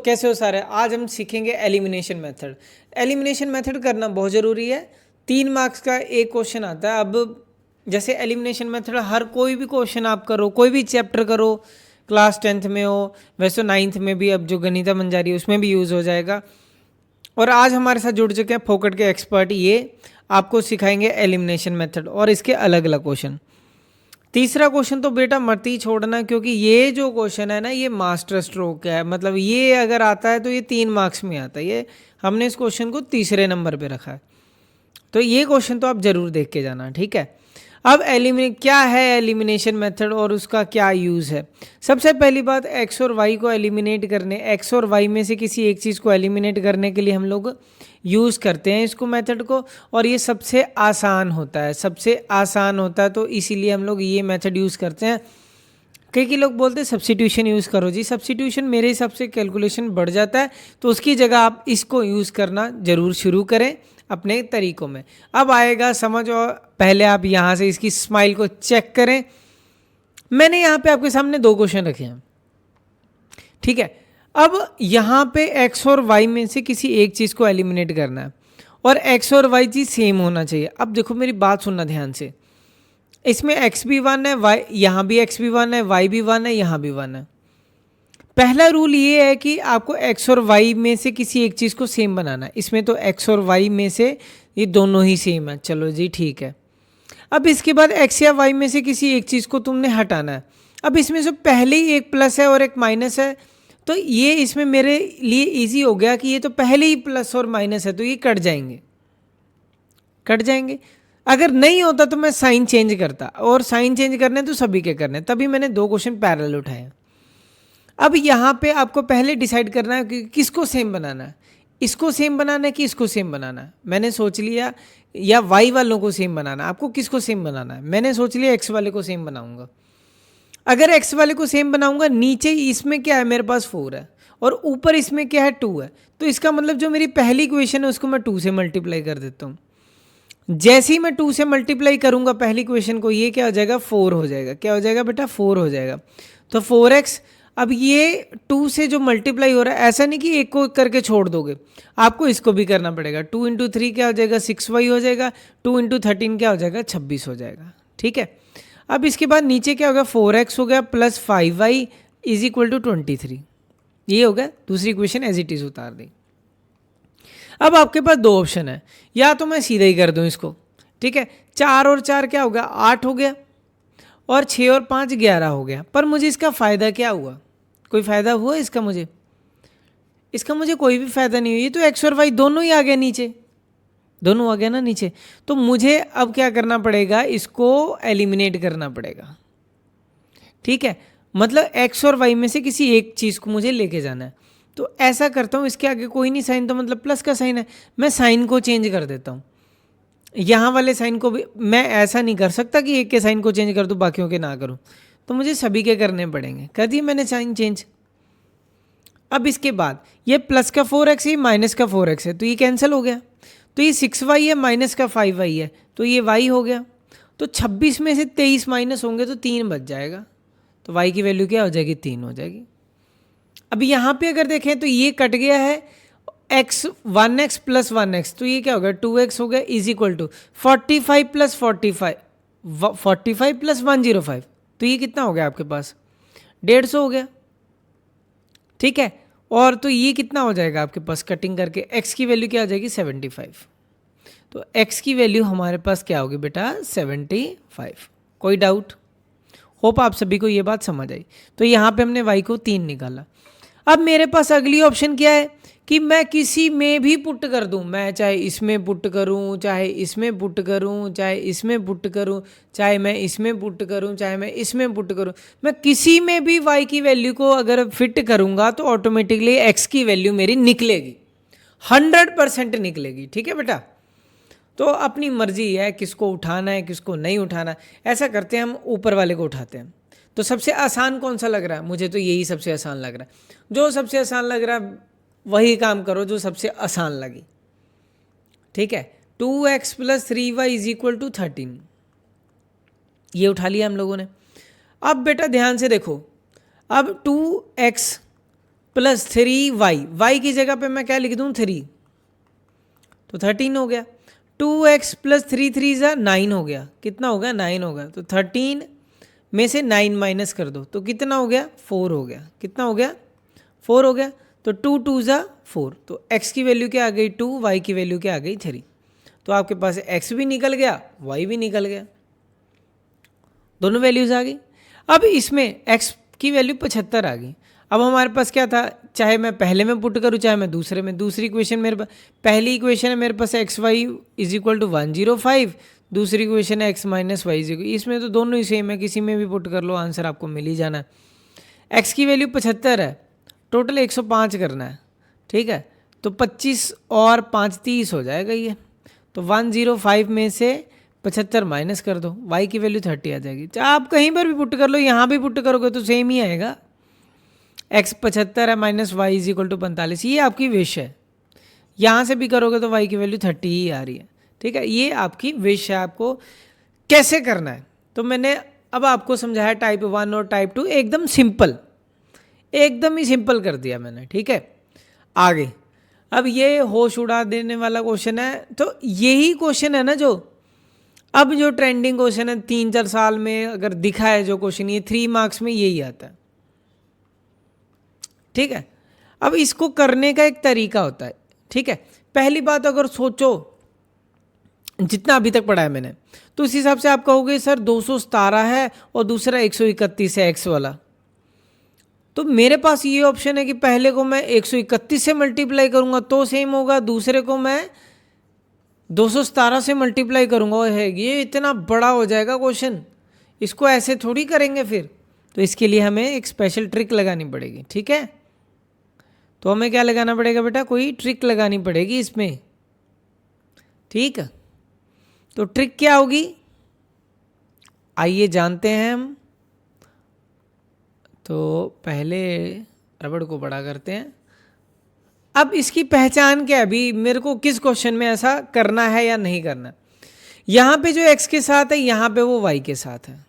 कैसे हो सारे, आज हम सीखेंगे एलिमिनेशन मेथड। एलिमिनेशन मेथड करना बहुत ज़रूरी है। 3 मार्क्स का एक क्वेश्चन आता है। अब जैसे एलिमिनेशन मेथड हर कोई भी क्वेश्चन आप करो, कोई भी चैप्टर करो, क्लास 10th में हो, वैसे 9th में भी अब जो गणिता मंजारी है उसमें भी यूज़ हो जाएगा। और आज हमारे साथ जुड़ चुके हैं फोकट के एक्सपर्ट, ये आपको सिखाएंगे एलिमिनेशन मेथड और इसके अलग अलग क्वेश्चन। तीसरा क्वेश्चन तो बेटा मत ही छोड़ना, क्योंकि ये जो क्वेश्चन है ना ये मास्टर स्ट्रोक है, मतलब ये अगर आता है तो ये 3 मार्क्स में आता है। ये हमने इस क्वेश्चन को तीसरे नंबर पे रखा है, तो ये क्वेश्चन तो आप जरूर देख के जाना, ठीक है। अब क्या है एलिमिनेशन मेथड और उसका क्या यूज़ है। सबसे पहली बात, एक्स और वाई को एलिमिनेट करने, एक्स और वाई में से किसी एक चीज़ को एलिमिनेट करने के लिए हम लोग यूज़ करते हैं इसको मेथड को, और ये सबसे आसान होता है, सबसे आसान होता है, तो इसीलिए हम लोग ये मेथड यूज़ करते हैं। कई लोग बोलते हैं सब्स्टिट्यूशन यूज़ करो जी, सब्स्टिट्यूशन मेरे हिसाब से कैलकुलेशन बढ़ जाता है, तो उसकी जगह आप इसको यूज़ करना ज़रूर शुरू करें अपने तरीकों में। अब आएगा समझ, और पहले आप यहाँ से इसकी स्माइल को चेक करें। मैंने यहाँ पे आपके सामने 2 क्वेश्चन रखे हैं, ठीक है। अब यहाँ पे x और y में से किसी एक चीज़ को एलिमिनेट करना है, और x और y चीज़ सेम होना चाहिए। अब देखो मेरी बात सुनना ध्यान से, इसमें x भी 1 है, y यहाँ भी x भी 1 है, y भी 1 है, यहाँ भी 1 है। पहला रूल ये है कि आपको x और y में से किसी एक चीज़ को सेम बनाना है। इसमें तो x और y में से ये दोनों ही सेम है, चलो जी ठीक है। अब इसके बाद x या y में से किसी एक चीज़ को तुमने हटाना है। अब इसमें से पहले ही एक प्लस है और एक माइनस है, तो ये इसमें मेरे लिए इजी हो गया कि ये तो पहले ही प्लस और माइनस है, तो ये कट जाएंगे, कट जाएंगे। अगर नहीं होता तो मैं साइन चेंज करता, और साइन चेंज करने तो सभी के करने, तभी मैंने 2 क्वेश्चन पैरेलल उठाए। अब यहाँ पे आपको पहले डिसाइड करना है कि किसको सेम बनाना है, इसको सेम बनाना है कि इसको सेम बनाना है। मैंने सोच लिया, या वाई वालों को सेम बनाना है, आपको किसको सेम बनाना है। मैंने सोच लिया एक्स वाले को सेम बनाऊंगा। अगर एक्स वाले को सेम बनाऊंगा, नीचे इसमें क्या है मेरे पास 4 है, और ऊपर इसमें क्या है 2 है, तो इसका मतलब जो मेरी पहली इक्वेशन है उसको मैं 2 से मल्टीप्लाई कर देता हूँ। जैसे ही मैं 2 से मल्टीप्लाई करूंगा पहली इक्वेशन को, ये क्या हो जाएगा 4 हो जाएगा। क्या हो जाएगा बेटा 4 हो जाएगा, तो 4x। अब ये 2 से जो मल्टीप्लाई हो रहा है, ऐसा नहीं कि एक को करके छोड़ दोगे, आपको इसको भी करना पड़ेगा। 2 इंटू 3 क्या हो जाएगा 6y हो जाएगा, 2 इंटू 13 क्या हो जाएगा 26 हो जाएगा, ठीक है। अब इसके बाद नीचे क्या होगा 4x हो गया plus 5y is equal to 23। ये हो गया, दूसरी इक्वेशन एज इट इज उतार दी। अब आपके पास 2 ऑप्शन है, या तो मैं सीधा ही कर दूं इसको, ठीक है। 4 और 4 क्या हो गया 8 हो गया, और 6 और 5 11 हो गया। पर मुझे इसका फ़ायदा क्या हुआ, कोई फ़ायदा हुआ इसका मुझे? इसका मुझे कोई भी फ़ायदा नहीं हुआ। ये तो एक्स और वाई दोनों ही आ गया नीचे, दोनों आ गया ना नीचे। तो मुझे अब क्या करना पड़ेगा, इसको एलिमिनेट करना पड़ेगा, ठीक है। मतलब एक्स और वाई में से किसी एक चीज़ को मुझे लेके जाना है। तो ऐसा करता हूँ, इसके आगे कोई नहीं साइन, तो मतलब प्लस का साइन है, मैं साइन को चेंज कर देता हूँ। यहाँ वाले साइन को भी मैं ऐसा नहीं कर सकता कि एक के साइन को चेंज कर दूँ बाकियों के ना करूँ, तो मुझे सभी के करने पड़ेंगे। कर दिए मैंने साइन चेंज। अब इसके बाद ये प्लस का 4x है, माइनस का 4x है, तो ये कैंसिल हो गया। तो ये 6y है, माइनस का 5y है, तो ये y हो गया। तो 26 में से 23 माइनस होंगे तो 3 बच जाएगा, तो y की वैल्यू क्या हो जाएगी 3 हो जाएगी। अब यहाँ पे अगर देखें तो ये कट गया है, x 1x प्लस 1x, तो ये क्या हो गया 2x हो गया is equal to 45 plus 45 plus 105, तो ये कितना हो गया आपके पास 150 हो गया, ठीक है। और तो ये कितना हो जाएगा आपके पास कटिंग करके, x की वैल्यू क्या हो जाएगी 75, तो x की वैल्यू हमारे पास क्या होगी बेटा 75। कोई डाउट? होप आप सभी को ये बात समझ आई। तो यहाँ पे हमने y को 3 निकाला। अब मेरे पास अगली ऑप्शन क्या है कि मैं किसी में भी पुट कर दूं, मैं चाहे इसमें पुट करूं, चाहे इसमें पुट करूं, चाहे इसमें पुट करूं, चाहे मैं इसमें पुट करूं, चाहे मैं इसमें पुट करूं, मैं किसी में भी y की वैल्यू को अगर फिट करूंगा तो ऑटोमेटिकली x की वैल्यू मेरी निकलेगी, 100% निकलेगी, ठीक है बेटा। तो अपनी मर्जी है किसको उठाना है किसको नहीं उठाना। ऐसा करते हैं हम ऊपर वाले को उठाते हैं। तो सबसे आसान कौन सा लग रहा है, मुझे तो यही सबसे आसान लग रहा है। जो सबसे आसान लग रहा है वही काम करो जो सबसे आसान लगी, ठीक है। 2x plus 3y is equal to 13, ये उठा लिया हम लोगों ने। अब बेटा ध्यान से देखो, अब 2x प्लस 3y, y की जगह पे मैं क्या लिख दूँ 3, तो 13 हो गया। 2x प्लस 3 3 ज़ा 9 हो गया, कितना हो गया 9 हो गया। तो 13 में से 9 माइनस कर दो तो कितना हो गया 4 हो गया, कितना हो गया 4 हो गया। तो 2 2 ज़ा 4, तो x की वैल्यू क्या आ गई 2, y की वैल्यू क्या आ गई 3। तो आपके पास x भी निकल गया, y भी निकल गया, दोनों वैल्यूज आ गई। अब इसमें x की वैल्यू 75 आ गई। अब हमारे पास क्या था, चाहे मैं पहले में पुट करूँ चाहे मैं दूसरे में, दूसरी इक्वेशन मेरे पास, पहली इक्वेशन है मेरे पास x y is equal to 105, दूसरी इक्वेशन है x minus Y is equal, इसमें तो दोनों ही सेम है, किसी में भी पुट कर लो आंसर आपको मिल ही जाना है। एक्स की वैल्यू 75 है, टोटल 105 करना है, ठीक है। तो 25 और 5 30 हो जाएगा ये। तो 105 में से 75 माइनस कर दो, y की वैल्यू 30 आ जाएगी। चाहे आप कहीं पर भी पुट कर लो, यहाँ भी पुट करोगे तो सेम ही आएगा। x 75 है minus Y is equal to 45, ये आपकी विश है। यहाँ से भी करोगे तो y की वैल्यू 30 ही आ रही है, ठीक है। ये आपकी विश है, आपको कैसे करना है तो मैंने अब आपको समझाया टाइप 1 और टाइप 2, एकदम सिंपल, एकदम ही सिंपल कर दिया मैंने, ठीक है। आगे अब ये होश उड़ा देने वाला क्वेश्चन है, तो यही क्वेश्चन है ना जो अब जो ट्रेंडिंग क्वेश्चन है 3-4 साल में अगर दिखा है जो क्वेश्चन, ये 3 मार्क्स में यही आता है, ठीक है। अब इसको करने का एक तरीका होता है, ठीक है। पहली बात अगर सोचो जितना अभी तक पढ़ा है मैंने, तो उस हिसाब से आप कहोगे सर 217 है और दूसरा 131 है एक्स वाला, तो मेरे पास ये ऑप्शन है कि पहले को मैं 131 से मल्टीप्लाई करूंगा तो सेम होगा, दूसरे को मैं 217 से मल्टीप्लाई करूंगा, है ये इतना बड़ा हो जाएगा क्वेश्चन, इसको ऐसे थोड़ी करेंगे फिर। तो इसके लिए हमें एक स्पेशल ट्रिक लगानी पड़ेगी, ठीक है। तो हमें क्या लगाना पड़ेगा बेटा, कोई ट्रिक लगानी पड़ेगी इसमें, ठीक है। तो ट्रिक क्या होगी आइए जानते हैं हम। तो पहले रबड़ को बड़ा करते हैं। अब इसकी पहचान क्या है, अभी मेरे को किस क्वेश्चन में ऐसा करना है या नहीं करना। यहाँ पे जो x के साथ है यहाँ पे वो y के साथ है,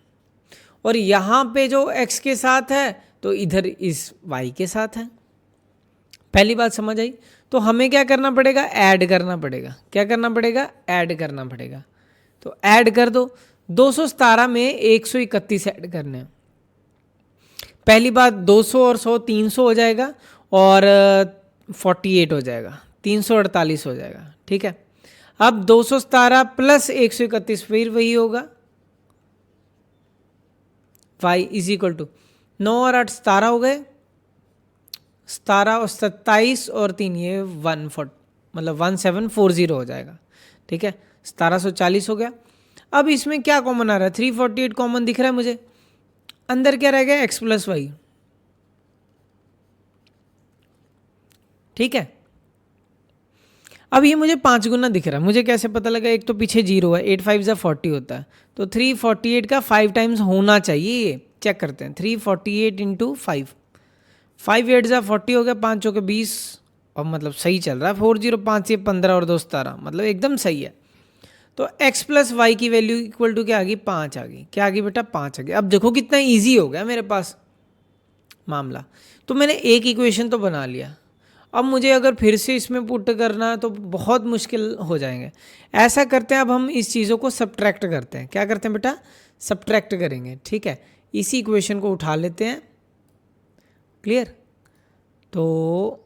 और यहाँ पे जो x के साथ है तो इधर इस y के साथ है। पहली बात समझ आई। तो हमें क्या करना पड़ेगा, ऐड करना पड़ेगा। क्या करना पड़ेगा, ऐड करना पड़ेगा। तो ऐड कर दो, 217 में 131 ऐड करने हैं। पहली बात 200 और 100 300 हो जाएगा, और 48 हो जाएगा, 348 हो जाएगा, ठीक है। अब 217 प्लस 131 फिर वही होगा, y इज इक्वल टू 9 और 8 17 हो गए, 17 और 27 और 3 ये 1740 हो जाएगा, ठीक है। 1740 हो गया। अब इसमें क्या कॉमन आ रहा है, 348 कॉमन दिख रहा है मुझे, अंदर क्या रह गया x प्लस वाई, ठीक है। अब ये मुझे 5 गुना दिख रहा है, मुझे कैसे पता लगा, एक तो पीछे 0 है, 8 5 ज़ा 40 होता है, तो 348 का 5 टाइम्स होना चाहिए, ये चेक करते हैं। 348 इंटू 5, 5 8 ज़ा 40 हो गया, 5 हो गया 20, और मतलब सही चल रहा है। 405 से 15 और 2 17, मतलब एकदम सही है। तो x प्लस वाई की वैल्यू इक्वल टू क्या आ गई, 5 आ गई। क्या आ गई बेटा, 5 आ गई। अब देखो कितना ईजी हो गया मेरे पास मामला। तो मैंने एक इक्वेशन तो बना लिया, अब मुझे अगर फिर से इसमें पुट करना तो बहुत मुश्किल हो जाएंगे। ऐसा करते हैं, अब हम इस चीज़ों को सब्ट्रैक्ट करते हैं। क्या करते हैं बेटा, सब्ट्रैक्ट करेंगे, ठीक है। इसी इक्वेशन को उठा लेते हैं, क्लियर। तो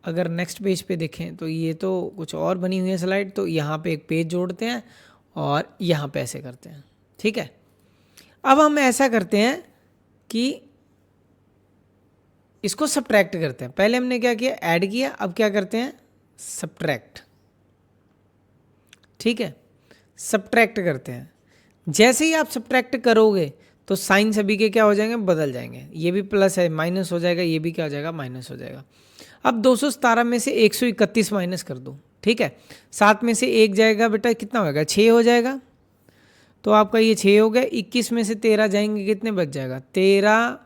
अगर नेक्स्ट पेज पे देखें तो ये तो कुछ और बनी हुई है स्लाइड, तो यहाँ पे एक पेज जोड़ते हैं और यहाँ पे ऐसे करते हैं, ठीक है। अब हम ऐसा करते हैं कि इसको सब्ट्रैक्ट करते हैं। पहले हमने क्या किया, ऐड किया, अब क्या करते हैं, सब्ट्रैक्ट, ठीक है। सब्ट्रैक्ट करते हैं। जैसे ही आप सब्ट्रैक्ट करोगे तो साइन सभी के क्या हो जाएंगे, बदल जाएंगे। ये भी प्लस है माइनस हो जाएगा, ये भी क्या हो जाएगा, माइनस हो जाएगा। अब 217 में से 131 माइनस कर दो, ठीक है। 7 में से 1 जाएगा बेटा, कितना होगा, 6 हो जाएगा। तो आपका ये 6 हो गया। 21 में से 13 जाएंगे, कितने बच जाएगा, 13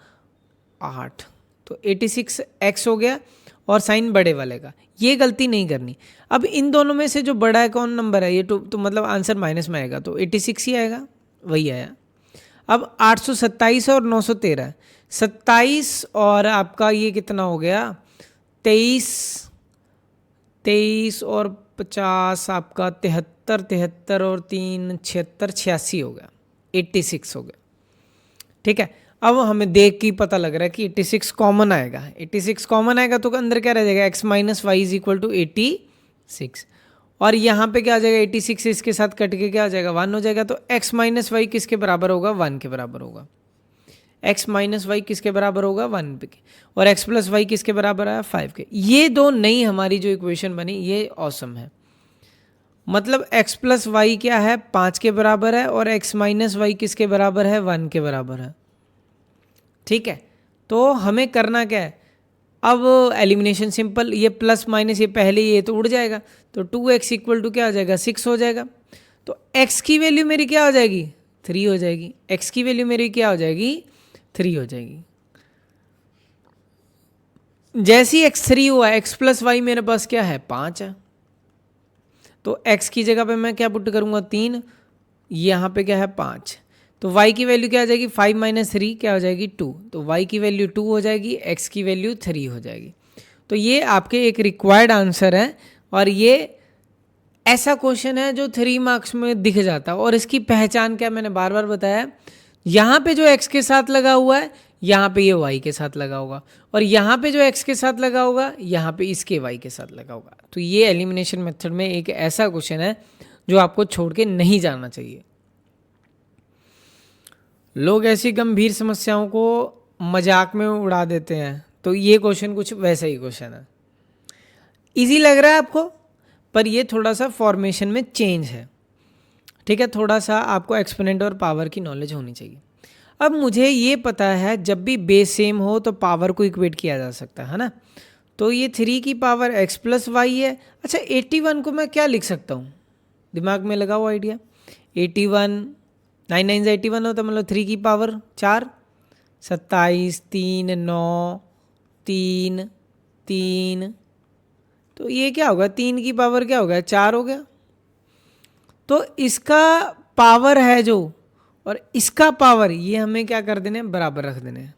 8, तो 86x हो गया, और साइन बड़े वाले का। ये गलती नहीं करनी। अब इन दोनों में से जो बड़ा है कौन नंबर है, ये तो मतलब आंसर माइनस में आएगा, तो 86 ही आएगा, वही आया। अब 827 और 913, 27 और आपका ये कितना हो गया 23, 23 और 50 आपका 73, 73 और 3 76, 86 हो गया, 86 हो गया। ठीक है, अब हमें देख के पता लग रहा है कि 86 कॉमन आएगा। 86 कॉमन आएगा तो अंदर क्या रह जाएगा, x minus Y is equal to 86, और यहाँ पे क्या आ जाएगा 86 इसके साथ कट के क्या आ जाएगा 1 हो जाएगा। तो x माइनस वाई किसके बराबर होगा, 1 के बराबर होगा। x माइनस वाई किसके बराबर होगा, 1 पे के, और x प्लस वाई किसके बराबर है, 5 के। ये दो नई हमारी जो इक्वेशन बनी ये ऑसम है। मतलब x प्लस वाई क्या है, 5 के बराबर है, और x माइनस वाई किसके बराबर है, 1 के बराबर है। ठीक है, तो हमें करना क्या है, अब एलिमिनेशन सिंपल, ये प्लस माइनस ये पहले ये तो उड़ जाएगा, तो 2x इक्वल टू क्या आ जाएगा, 6 हो जाएगा। तो x की वैल्यू मेरी क्या हो जाएगी, 3 हो जाएगी। x की वैल्यू मेरी क्या हो जाएगी, 3 हो जाएगी। जैसे ही x 3 हुआ, x प्लस वाई मेरे पास क्या है, 5 है, तो x की जगह पे मैं क्या पुट करूंगा, 3, यहाँ पे क्या है 5, तो y की वैल्यू क्या आ जाएगी, 5 माइनस 3 क्या हो जाएगी, 2, तो y की वैल्यू 2 हो जाएगी, x की वैल्यू 3 हो जाएगी। तो ये आपके एक रिक्वायर्ड आंसर है, और ये ऐसा क्वेश्चन है जो 3 मार्क्स में दिख जाता है। और इसकी पहचान क्या, मैंने बार बार बताया, यहाँ पे जो x के साथ लगा हुआ है, यहाँ पे ये y के साथ लगा होगा, और यहाँ पे जो x के साथ लगा होगा, यहाँ पे इसके y के साथ लगा होगा। तो ये एलिमिनेशन मेथड में एक ऐसा क्वेश्चन है जो आपको छोड़ के नहीं जाना चाहिए। लोग ऐसी गंभीर समस्याओं को मजाक में उड़ा देते हैं, तो ये क्वेश्चन कुछ वैसा ही क्वेश्चन है। इजी लग रहा है आपको, पर ये थोड़ा सा फॉर्मेशन में चेंज है। ठीक है, थोड़ा सा आपको एक्सपोनेंट और पावर की नॉलेज होनी चाहिए। अब मुझे ये पता है जब भी बेस सेम हो तो पावर को इक्वेट किया जा सकता है ना। तो ये 3 की पावर x प्लस वाई है। अच्छा, 81 को मैं क्या लिख सकता हूँ, दिमाग में लगाओ आइडिया। 81, 9 9 से 81 होता, मतलब 3 की पावर 4, 27, 3 9 3 3, तो ये क्या होगा, 3 की पावर क्या हो गया, 4 हो गया। तो इसका पावर है जो, और इसका पावर, ये हमें क्या कर देने, बराबर रख देने।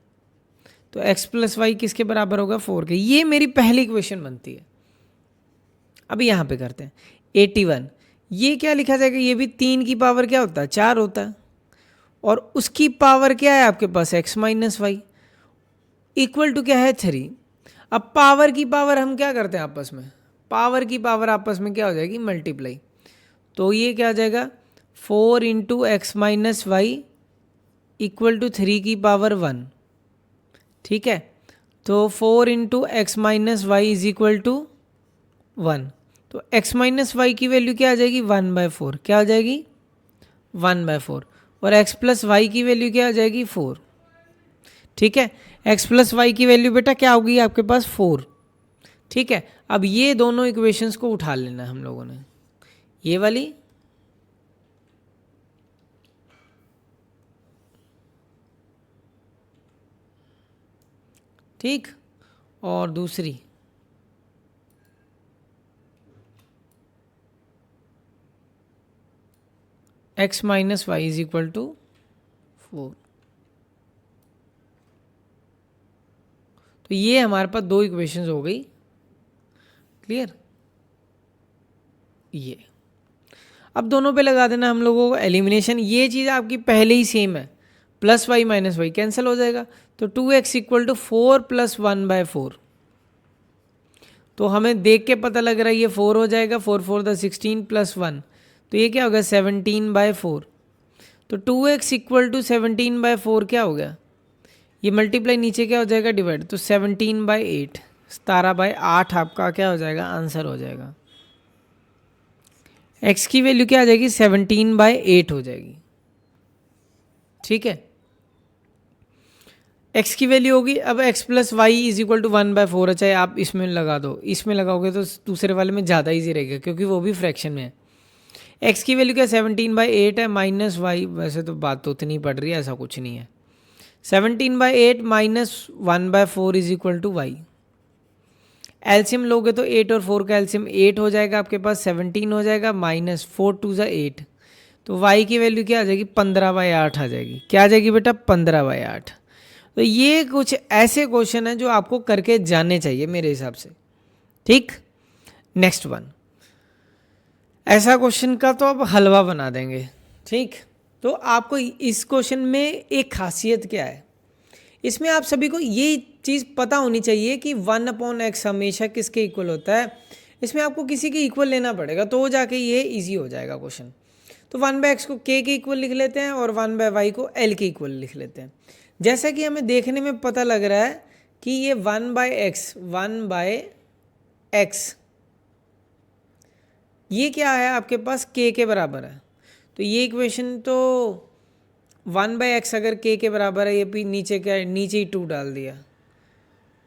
तो x प्लस वाई किसके बराबर होगा, 4 के। ये मेरी पहली इक्वेशन बनती है। अभी यहाँ पे करते हैं 81, ये क्या लिखा जाएगा, ये भी 3 की पावर क्या होता है, 4 होता है, और उसकी पावर क्या है आपके पास, x minus Y equal to क्या है, 3। अब पावर की पावर हम क्या करते हैं आपस में, पावर की पावर आपस में क्या हो जाएगी, मल्टीप्लाई। तो ये क्या आ जाएगा, 4 into X minus Y equal to 3 की पावर 1। ठीक है, तो 4 into X minus Y is equal to 1। तो x माइनस वाई की वैल्यू क्या आ जाएगी, 1/4। क्या आ जाएगी, 1/4। और x प्लस वाई की वैल्यू क्या आ जाएगी, 4। ठीक है, x प्लस वाई की वैल्यू बेटा क्या होगी आपके पास, 4। ठीक है, अब ये दोनों इक्वेशंस को उठा लेना हम लोगों ने, ये वाली ठीक, और दूसरी x minus Y is equal to 4। तो ये हमारे पास दो इक्वेशंस हो गई, क्लियर। ये अब दोनों पे लगा देना हम लोगों को एलिमिनेशन। ये चीज़ आपकी पहले ही सेम है, plus Y minus Y cancel हो जाएगा, तो 2x इक्वल टू 4 प्लस 1/4। तो हमें देख के पता लग रहा है ये 4 हो जाएगा, 4 4 द 16 प्लस 1, तो ये क्या होगा, 17/4। तो 2x इक्वल टू 17/4 क्या हो गया, ये मल्टीप्लाई नीचे क्या हो जाएगा, डिवाइड, तो 17/8, 17/8 आपका क्या हो जाएगा, आंसर हो जाएगा। x की वैल्यू क्या आ जाएगी, 17/8 हो जाएगी। ठीक है, x की वैल्यू होगी, अब x plus Y is equal to 1/4 है, चाहे आप इसमें लगा दो, इसमें लगाओगे तो दूसरे वाले में ज़्यादा ईजी रहेगा क्योंकि वो भी फ्रैक्शन में है। x की वैल्यू क्या 17/8 है, माइनस वाई, वैसे तो बात तो उतनी पड़ रही है, ऐसा कुछ नहीं है। 17/8 minus 1/4 is equal to y. LCM लोगे तो 8 और 4 का एल्सियम 8 हो जाएगा, आपके पास 17 हो जाएगा, माइनस 4 2 ज़ा 8, तो y की वैल्यू क्या आ जाएगी, 15/8 आ जाएगी। क्या आ जाएगी बेटा, 15/8। तो ये कुछ ऐसे क्वेश्चन हैं जो आपको करके जानने चाहिए मेरे हिसाब से। ठीक, नेक्स्ट वन, ऐसा क्वेश्चन का तो अब हलवा बना देंगे। ठीक, तो आपको इस क्वेश्चन में एक खासियत क्या है, इसमें आप सभी को ये चीज़ पता होनी चाहिए कि 1/x हमेशा किसके इक्वल होता है। इसमें आपको किसी के इक्वल लेना पड़ेगा तो जाके ये इजी हो जाएगा क्वेश्चन। तो 1/x को k के इक्वल लिख लेते हैं और 1/y को l के इक्वल लिख लेते हैं। जैसा कि हमें देखने में पता लग रहा है कि ये 1/x ये क्या है, आपके पास k के बराबर है। तो ये इक्वेशन तो 1/x अगर k के बराबर है, ये भी नीचे क्या है, नीचे ही 2 डाल दिया,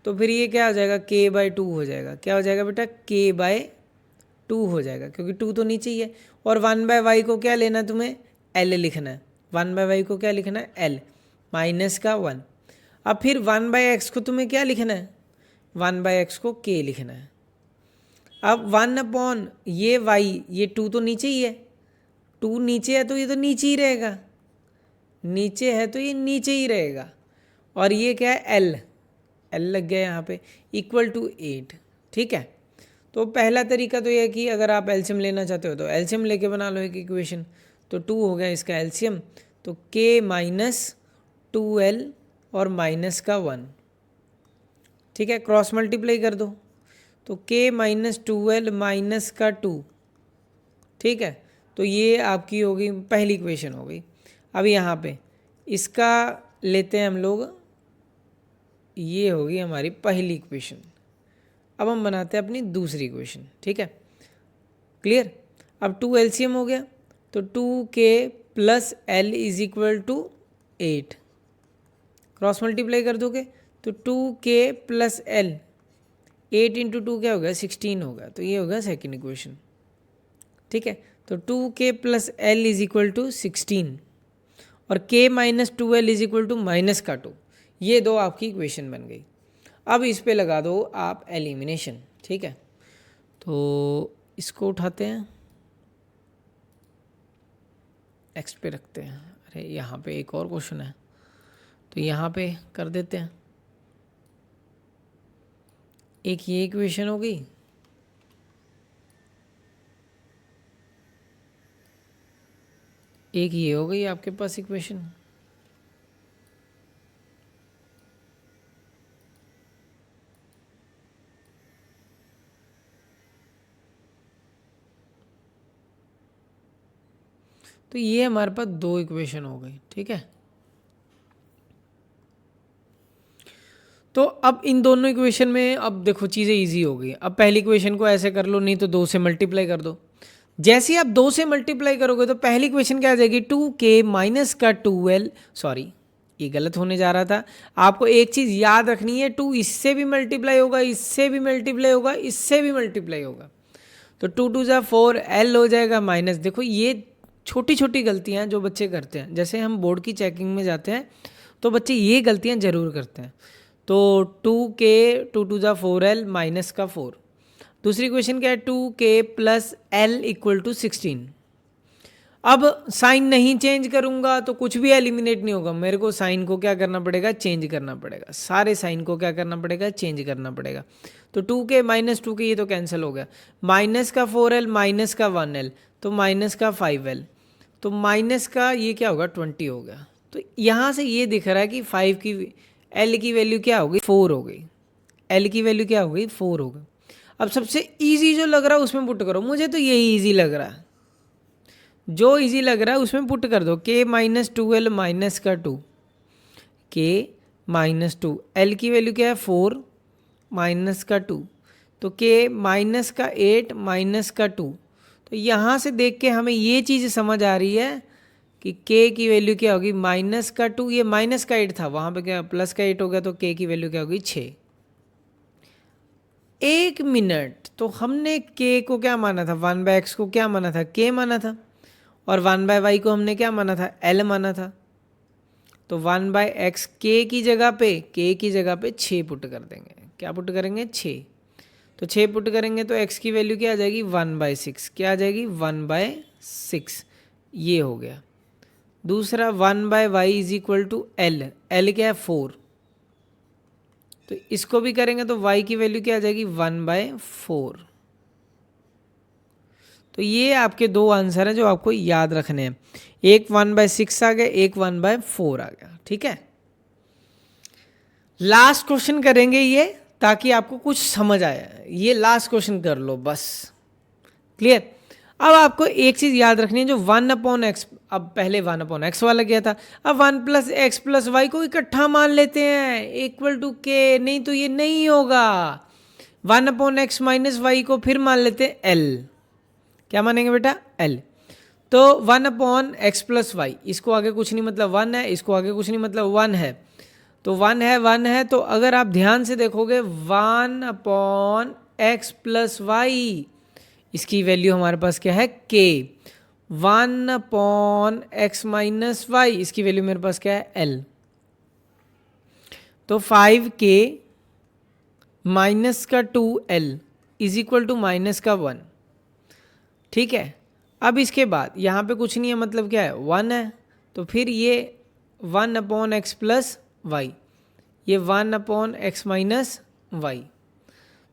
तो फिर ये क्या हो जाएगा, k/2 हो जाएगा। क्या हो जाएगा बेटा, k/2 हो जाएगा, क्योंकि 2 तो नीचे ही है। और 1/y को क्या लेना है तुम्हें, l लिखना है। 1/y को क्या लिखना है, l माइनस का 1। अब फिर 1/x को तुम्हें क्या लिखना है, 1/x को k लिखना है। अब 1 ये y, ये 2 तो नीचे ही है, 2 नीचे है तो ये तो नीचे ही रहेगा, नीचे है तो ये नीचे ही रहेगा। और ये क्या है, l लग गया यहाँ पे, इक्वल टू 8। ठीक है, तो पहला तरीका तो यह है कि अगर आप एलसीएम लेना चाहते हो तो एलसीएम लेके बना लो एक इक्वेशन। तो 2 हो गया इसका एलसीएम, तो k माइनस 2l और माइनस का 1। ठीक है, क्रॉस मल्टीप्लाई कर दो, तो k माइनस 2l माइनस का 2। ठीक है, तो ये आपकी होगी पहली इक्वेशन हो गई। अब यहाँ पे इसका लेते हैं हम लोग, ये होगी हमारी पहली इक्वेशन। अब हम बनाते हैं अपनी दूसरी इक्वेशन। ठीक है, क्लियर। अब 2 एलसीएम हो गया, तो 2k plus l is equal to 8। Cross multiply कर दोगे तो 2k प्लस l, 8 इंटू 2 क्या होगा, 16 होगा। तो ये होगा सेकेंड इक्वेशन। ठीक है, तो 2k plus l is equal to 16 और k minus 2l is equal to minus का 2। ये दो आपकी इक्वेशन बन गई। अब इस पे लगा दो आप एलिमिनेशन। ठीक है, तो इसको उठाते हैं, x पे रखते हैं। अरे यहाँ पे एक और क्वेश्चन है, तो यहाँ पे कर देते हैं। एक ये इक्वेशन हो गई, एक ये हो गई आपके पास इक्वेशन। तो ये हमारे पास 2 इक्वेशन हो गई। ठीक है, तो अब इन दोनों इक्वेशन में अब देखो चीज़ें इजी हो गई। अब पहली इक्वेशन को ऐसे कर लो, नहीं तो 2 से मल्टीप्लाई कर दो। जैसे ही आप 2 से मल्टीप्लाई करोगे तो पहली इक्वेशन क्या आ जाएगी, 2k माइनस का 2l, सॉरी ये गलत होने जा रहा था। आपको एक चीज़ याद रखनी है, 2 इससे भी मल्टीप्लाई होगा, इससे भी मल्टीप्लाई होगा, इससे भी मल्टीप्लाई होगा। तो 2 2 जा 4, l हो जाएगा माइनस। देखो ये छोटी छोटी गलतियाँ जो बच्चे करते हैं, जैसे हम बोर्ड की चेकिंग में जाते हैं तो बच्चे ये गलतियाँ ज़रूर करते हैं। तो 2k 2 2 जा 4l माइनस का 4। दूसरी क्वेश्चन क्या है, 2k plus l equal to 16। अब साइन नहीं चेंज करूंगा तो कुछ भी एलिमिनेट नहीं होगा, मेरे को साइन को क्या करना पड़ेगा, चेंज करना पड़ेगा। सारे साइन को क्या करना पड़ेगा, चेंज करना पड़ेगा। तो 2k माइनस 2k ये तो कैंसिल हो गया, माइनस का 4l माइनस का 1l, तो माइनस का 5l, तो माइनस का ये क्या होगा, 20 हो गया। तो यहाँ से ये दिख रहा है कि 5 की l की वैल्यू क्या हो गई, 4 हो गई। l की वैल्यू क्या हो गई, 4 हो गई। अब सबसे इजी जो लग रहा है उसमें पुट करो, मुझे तो यही इजी लग रहा है, जो इजी लग रहा है उसमें पुट कर दो। k माइनस 2l माइनस का 2, k माइनस 2, l की वैल्यू क्या है 4 माइनस का 2, तो k माइनस का 8 माइनस का 2। तो यहाँ से देख के हमें ये चीज़ समझ आ रही है कि k की वैल्यू क्या होगी, माइनस का 2, ये माइनस का 8 था, वहाँ पे क्या प्लस का 8 हो गया, तो k की वैल्यू क्या होगी 6। 1 मिनट, तो हमने k को क्या माना था, 1/x को क्या माना था, k माना था, और 1/y को हमने क्या माना था, l माना था। तो 1/x k की जगह पे 6 पुट कर देंगे। क्या पुट करेंगे, 6। तो 6 पुट करेंगे तो x की वैल्यू क्या आ जाएगी, 1/6। क्या आ जाएगी, 1/6। ये हो गया। दूसरा 1/y is equal to l, l क्या है 4, तो इसको भी करेंगे तो y की वैल्यू क्या आ जाएगी 1/4। तो ये आपके दो आंसर हैं जो आपको याद रखने हैं, एक 1/6 आ गया, एक 1/4 आ गया। ठीक है, लास्ट क्वेश्चन करेंगे ये, ताकि आपको कुछ समझ आए। ये लास्ट क्वेश्चन कर लो बस, क्लियर। अब आपको एक चीज याद रखनी है, जो 1/x, अब पहले 1/x वाला गया था, अब 1+x+y को इकट्ठा मान लेते हैं इक्वल टू k, नहीं तो ये नहीं होगा। 1/x - y को फिर मान लेते हैं l, क्या मानेंगे बेटा l। तो 1/x+y, इसको आगे कुछ नहीं मतलब 1 है, इसको आगे कुछ नहीं मतलब 1 है, तो 1 है। तो अगर आप ध्यान से देखोगे 1/x+y, इसकी वैल्यू हमारे पास क्या है k। 1/x - y, इसकी वैल्यू मेरे पास क्या है l। तो 5k माइनस का 2l is equal to minus का 1। ठीक है, अब इसके बाद यहाँ पे कुछ नहीं है, मतलब क्या है 1 है, तो फिर ये 1/x+y, ये 1/x - y,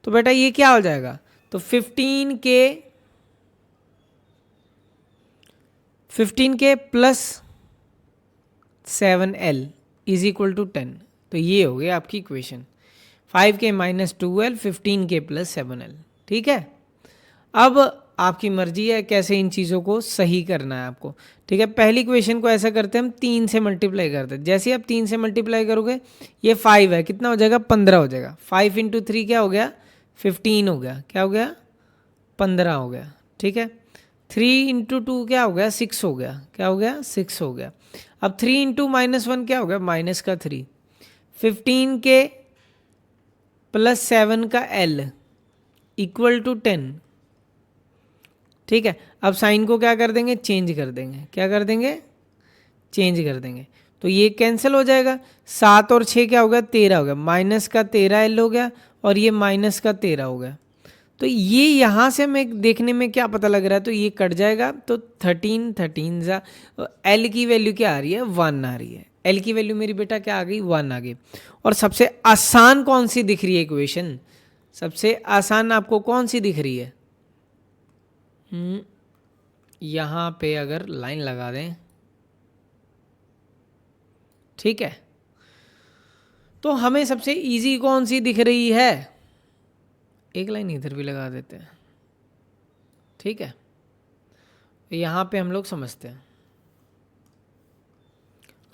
तो बेटा ये क्या हो जाएगा, तो 15k plus 7l is equal to 10। तो ये हो गया आपकी equation, 5k - 2l 15k + 7l। ठीक है, अब आपकी मर्जी है कैसे इन चीज़ों को सही करना है आपको। ठीक है, पहली इक्वेशन को ऐसा करते हैं हम 3 से मल्टीप्लाई करते हैं। जैसे आप 3 से मल्टीप्लाई करोगे, ये 5 है, कितना हो जाएगा 15 हो जाएगा। 5 × 3 क्या हो गया 15 हो गया, क्या हो गया 15 हो गया। ठीक है, 3 × 2 क्या हो गया 6 हो गया, क्या हो गया 6 हो गया। अब 3 × -1 क्या हो गया माइनस का 3। 15k + 7 का l इक्वल टू 10। ठीक है, अब साइन को क्या कर देंगे चेंज कर देंगे, क्या कर देंगे चेंज कर देंगे, तो ये कैंसिल हो जाएगा। 7 और 6 क्या हो गया 13 हो गया, माइनस का 13l हो गया, और ये माइनस का 13 हो गया। तो ये यहाँ से हमें देखने में क्या पता लग रहा है, तो ये कट जाएगा, तो 13 जा एल की वैल्यू क्या आ रही है 1 आ रही है। एल की वैल्यू मेरी बेटा क्या आ गई 1 आ गई। और सबसे आसान कौन सी दिख रही है इक्वेशन, सबसे आसान आपको कौन सी दिख रही है, यहाँ पे अगर लाइन लगा दें, ठीक है, तो हमें सबसे इजी कौन सी दिख रही है, एक लाइन इधर भी लगा देते हैं। ठीक है, यहाँ पे हम लोग समझते हैं,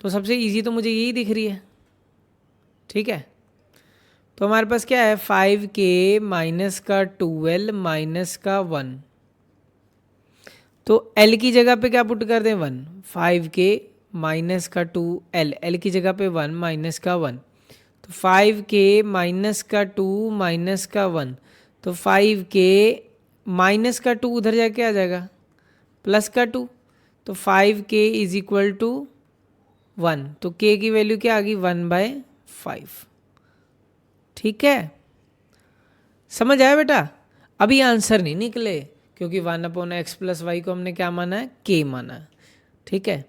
तो सबसे इजी तो मुझे यही दिख रही है। ठीक है, तो हमारे पास क्या है 5k माइनस का 2l माइनस का 1, तो l की जगह पे क्या पुट कर दें 1, 5k माइनस का 2l, l की जगह पे 1 माइनस का 1, तो 5k माइनस का 2 माइनस का 1, तो 5k माइनस का 2 उधर जाके आ जाएगा प्लस का 2, तो 5k इज इक्वल टू 1, तो k की वैल्यू क्या आ गई 1/5। ठीक है, समझ आया बेटा। अभी आंसर नहीं निकले, क्योंकि 1/x+y को हमने क्या माना है k माना है। ठीक है,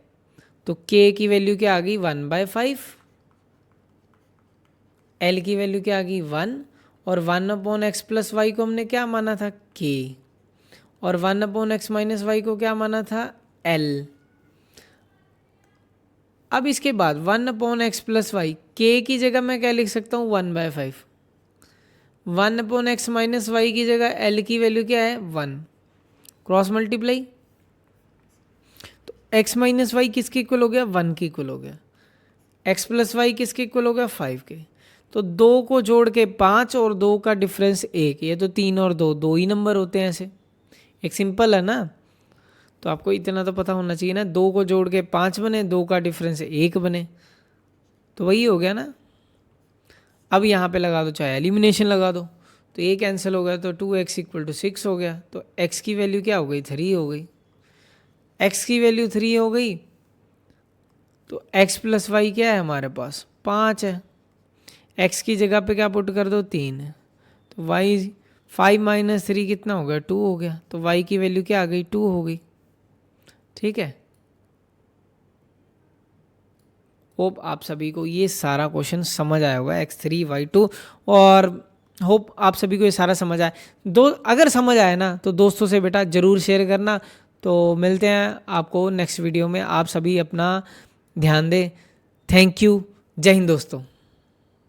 तो k की वैल्यू क्या आ गई 1/5, l की वैल्यू क्या आ गई 1, और 1/x+y को हमने क्या माना था k, और 1/x - y को क्या माना था l। अब इसके बाद 1/x+y, k की जगह मैं क्या लिख सकता हूँ 1/5, 1/x - y की जगह l की वैल्यू क्या है 1, क्रॉस मल्टीप्लाई, तो x - y किसके इक्वल हो गया 1 के इक्वल हो गया, x + y किसके इक्वल हो गया 5 के, तो 2 को जोड़ के 5 और 2 का डिफरेंस 1, ये तो 3 और 2 2 ही नंबर होते हैं ऐसे, एक सिंपल है ना। तो आपको इतना तो पता होना चाहिए ना, 2 को जोड़ के 5 बने, 2 का डिफरेंस 1 बने, तो वही हो गया ना। अब यहाँ पे लगा दो, चाहे एलिमिनेशन लगा दो, तो ये कैंसिल हो गया, तो 2x = 6 हो गया, तो x की वैल्यू क्या हो गई 3 हो गई, x की वैल्यू 3 हो गई, तो x + y क्या है हमारे पास 5 है, x की जगह पे क्या पुट कर दो 3 है, तो y 5 - 3 कितना हो गया 2 हो गया, तो y की वैल्यू क्या आ गई 2 हो गई। ठीक है, होप आप सभी को ये सारा क्वेश्चन समझ आया होगा x3y2, और होप आप सभी को ये सारा समझ आए। अगर समझ आए ना तो दोस्तों से बेटा ज़रूर शेयर करना। तो मिलते हैं आपको नेक्स्ट वीडियो में। आप सभी अपना ध्यान दें। Thank you. जय हिंद दोस्तों।